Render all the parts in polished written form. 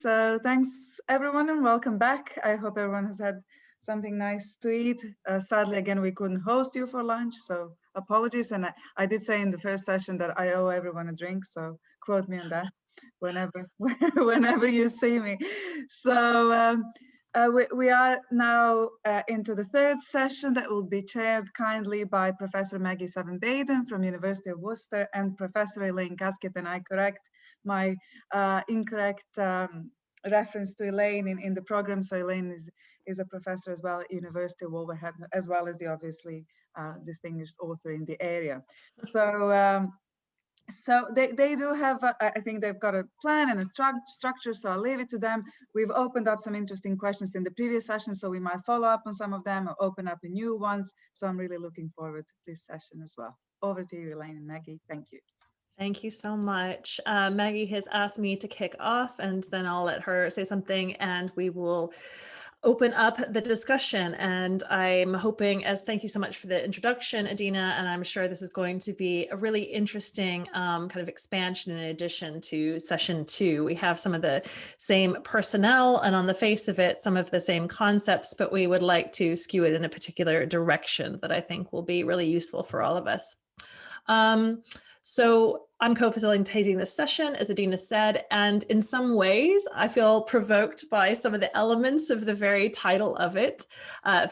So thanks everyone and welcome back. I hope everyone has had something nice to eat. Sadly, again, we couldn't host you for lunch, so apologies. And I did say in the first session that I owe everyone a drink, so quote me on that whenever whenever you see me. So we are now into the third session that will be chaired kindly by Professor Maggie Seven-Baden from University of Worcester and Professor Elaine Casket, and I correct my incorrect reference to Elaine in the program. So Elaine is a professor as well at University of Wolverhampton, as well as the obviously distinguished author in the area. So they do have, I think they've got a plan and a structure, so I'll leave it to them. We've opened up some interesting questions in the previous session, so we might follow up on some of them or open up new ones. So I'm really looking forward to this session as well. Over to you, Elaine and Maggie. Thank you. Thank you so much. Maggie has asked me to kick off, and then I'll let her say something and we will open up the discussion. And I'm hoping, thank you so much for the introduction, Adina, and I'm sure this is going to be a really interesting kind of expansion in addition to session 2. We have some of the same personnel and on the face of it, some of the same concepts, but we would like to skew it in a particular direction that I think will be really useful for all of us. So I'm co-facilitating this session, as Adina said, and in some ways I feel provoked by some of the elements of the very title of it,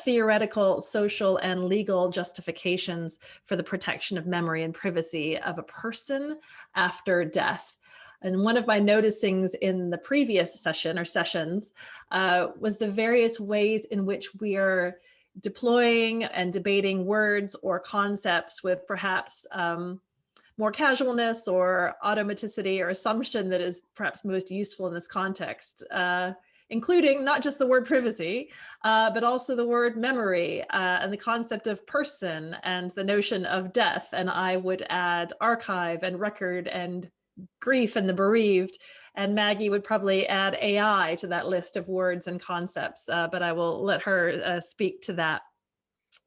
theoretical, social, and legal justifications for the protection of memory and privacy of a person after death. And one of my noticings in the previous session or sessions was the various ways in which we are deploying and debating words or concepts with perhaps more casualness or automaticity or assumption that is perhaps most useful in this context, including not just the word privacy, but also the word memory and the concept of person and the notion of death. And I would add archive and record and grief and the bereaved. And Maggie would probably add AI to that list of words and concepts, but I will let her speak to that.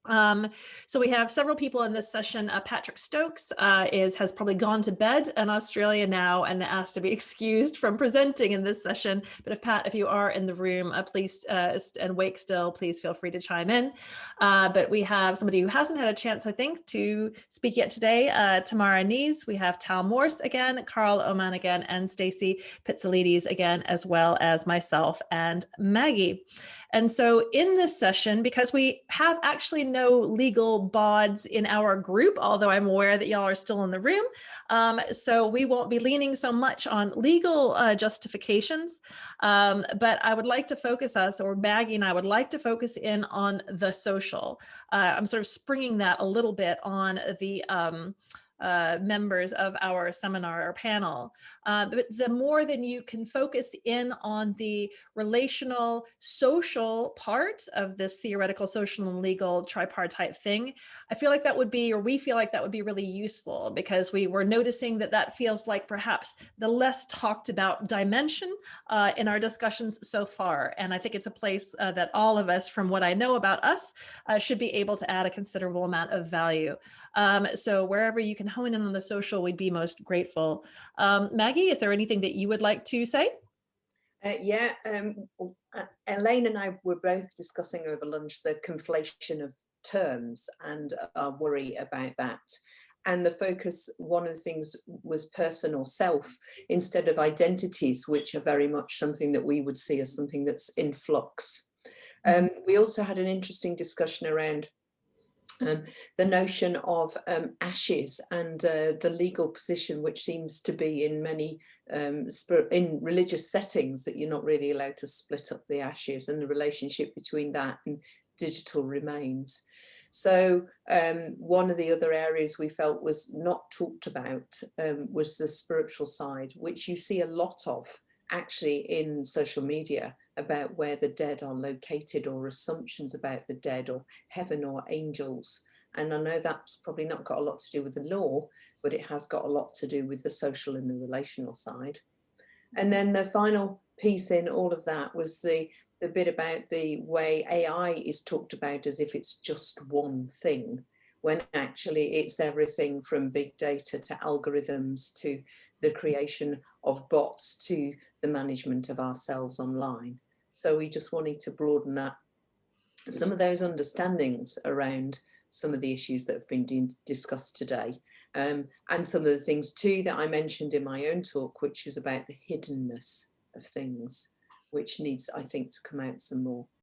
So we have several people in this session. Patrick Stokes has probably gone to bed in Australia now and asked to be excused from presenting in this session. But if you are in the room, please and wake still, please feel free to chime in. But we have somebody who hasn't had a chance, I think, to speak yet today. Tamara Nees. We have Tal Morse again, Carl Oman again, and Stacey Pizzolides again, as well as myself and Maggie. And so in this session, because we have actually no legal bods in our group, although I'm aware that y'all are still in the room, so we won't be leaning so much on legal justifications, but I would like to focus us, or Maggie and I would like to focus in on the social. I'm sort of springing that a little bit on the members of our seminar or panel. But the more that you can focus in on the relational social part of this theoretical, social, and legal tripartite thing, I feel like that would be, or we feel like that would be really useful, because we were noticing that that feels like perhaps the less talked about dimension in our discussions so far. And I think it's a place that all of us, from what I know about us, should be able to add a considerable amount of value. So wherever you can hone in on the social, we'd be most grateful. Maggie, is there anything that you would like to say? Elaine and I were both discussing over lunch the conflation of terms and our worry about that. And the focus, one of the things was person or self instead of identities, which are very much something that we would see as something that's in flux. We also had an interesting discussion around the notion of ashes and the legal position, which seems to be in many in religious settings that you're not really allowed to split up the ashes, and the relationship between that and digital remains. So one of the other areas we felt was not talked about was the spiritual side, which you see a lot of actually in social media, about where the dead are located, or assumptions about the dead, or heaven or angels. And I know that's probably not got a lot to do with the law, but it has got a lot to do with the social and the relational side. And then the final piece in all of that was the bit about the way AI is talked about as if it's just one thing, when actually it's everything from big data to algorithms to the creation of bots to the management of ourselves online. So we just wanted to broaden that, some of those understandings around some of the issues that have been discussed today. And some of the things too that I mentioned in my own talk, which is about the hiddenness of things, which needs, I think, to come out some more.